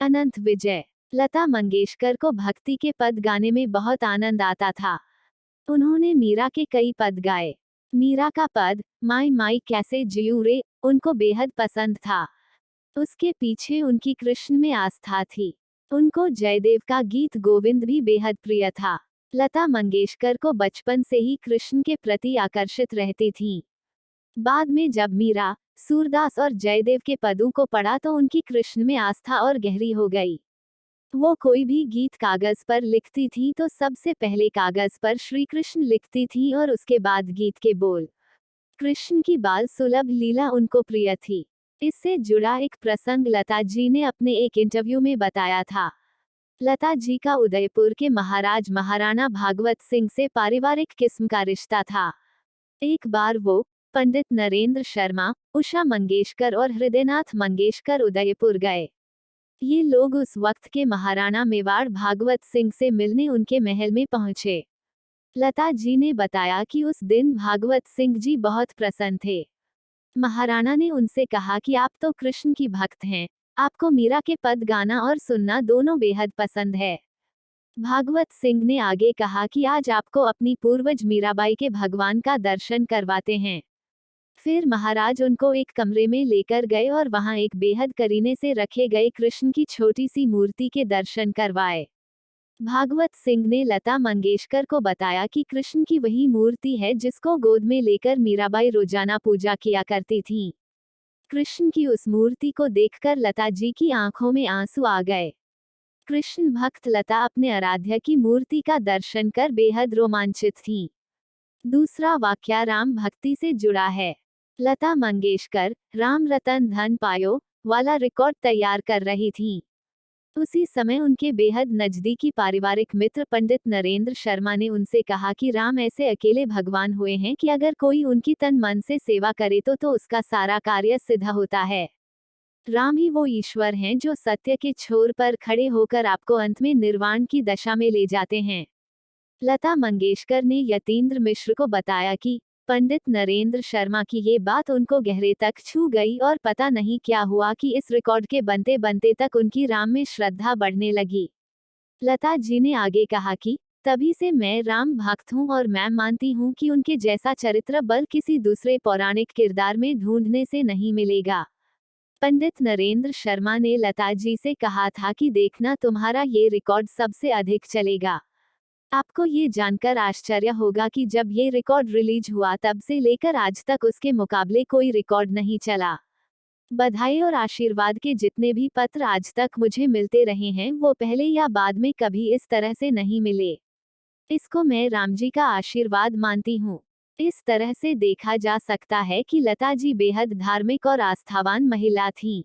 अनंत विजय। लता मंगेशकर को भक्ति के पद गाने में बहुत आनंद आता था। उन्होंने मीरा के कई पद गाए। मीरा का पद माई माई कैसे जियूं रे उनको बेहद पसंद था। उसके पीछे उनकी कृष्ण में आस्था थी। उनको जयदेव का गीत गोविंद भी बेहद प्रिय था। लता मंगेशकर को बचपन से ही कृष्ण के प्रति आकर्षित रहती थीं। बाद में जब मीरा, सूरदास और जयदेव के पदों को पढ़ा तो उनकी कृष्ण में आस्था और गहरी हो गई। वो कोई भी गीत कागज पर लिखती थी तो सबसे पहले कागज पर श्री कृष्ण लिखती थी और उसके बाद गीत के बोल। कृष्ण की बाल सुलभ लीला उनको प्रिय थी। इससे जुड़ा एक प्रसंग लता जी ने अपने एक इंटरव्यू में बताया था। लता जी का उदयपुर के महाराज महाराणा भागवत सिंह से पारिवारिक किस्म का रिश्ता था। एक बार वो, पंडित नरेंद्र शर्मा, उषा मंगेशकर और हृदयनाथ मंगेशकर उदयपुर गए। ये लोग उस वक्त के महाराणा मेवाड़ भागवत सिंह से मिलने उनके महल में पहुंचे। लता जी ने बताया कि उस दिन भागवत सिंह जी बहुत प्रसन्न थे। महाराणा ने उनसे कहा कि आप तो कृष्ण की भक्त हैं, आपको मीरा के पद गाना और सुनना दोनों बेहद पसंद है। भागवत सिंह ने आगे कहा कि आज आपको अपनी पूर्वज मीराबाई के भगवान का दर्शन करवाते हैं। फिर महाराज उनको एक कमरे में लेकर गए और वहां एक बेहद करीने से रखे गए कृष्ण की छोटी सी मूर्ति के दर्शन करवाए। भागवत सिंह ने लता मंगेशकर को बताया कि कृष्ण की वही मूर्ति है जिसको गोद में लेकर मीराबाई रोजाना पूजा किया करती थीं। कृष्ण की उस मूर्ति को देखकर लता जी की आंखों में आंसू आ गए। कृष्ण भक्त लता अपने आराध्य की मूर्ति का दर्शन कर बेहद रोमांचित थीं। दूसरा वाकया राम भक्ति से जुड़ा है। लता मंगेशकर राम रतन धन पायो वाला रिकॉर्ड तैयार कर रही थीं। उसी समय उनके बेहद नजदीकी पारिवारिक मित्र पंडित नरेंद्र शर्मा ने उनसे कहा कि राम ऐसे अकेले भगवान हुए हैं कि अगर कोई उनकी तन मन से सेवा करे तो उसका सारा कार्य सिद्ध होता है। राम ही वो ईश्वर हैं जो सत्य के छोर पर खड़े होकर आपको अंत में निर्वाण की दशा में ले जाते हैं। लता मंगेशकर ने यतीन्द्र मिश्र को बताया कि पंडित नरेंद्र शर्मा की ये बात उनको गहरे तक छू गई और पता नहीं क्या हुआ कि इस रिकॉर्ड के बनते बनते तक उनकी राम में श्रद्धा बढ़ने लगी। लता जी ने आगे कहा कि तभी से मैं राम भक्त हूँ और मैं मानती हूँ कि उनके जैसा चरित्र बल किसी दूसरे पौराणिक किरदार में ढूंढने से नहीं मिलेगा। पंडित नरेंद्र शर्मा ने लता जी से कहा था कि देखना तुम्हारा ये रिकॉर्ड सबसे अधिक चलेगा। आपको ये जानकर आश्चर्य होगा कि जब ये रिकॉर्ड रिलीज हुआ तब से लेकर आज तक उसके मुकाबले कोई रिकॉर्ड नहीं चला। बधाई और आशीर्वाद के जितने भी पत्र आज तक मुझे मिलते रहे हैं वो पहले या बाद में कभी इस तरह से नहीं मिले। इसको मैं राम जी का आशीर्वाद मानती हूँ। इस तरह से देखा जा सकता है कि लता जी बेहद धार्मिक और आस्थावान महिला थीं।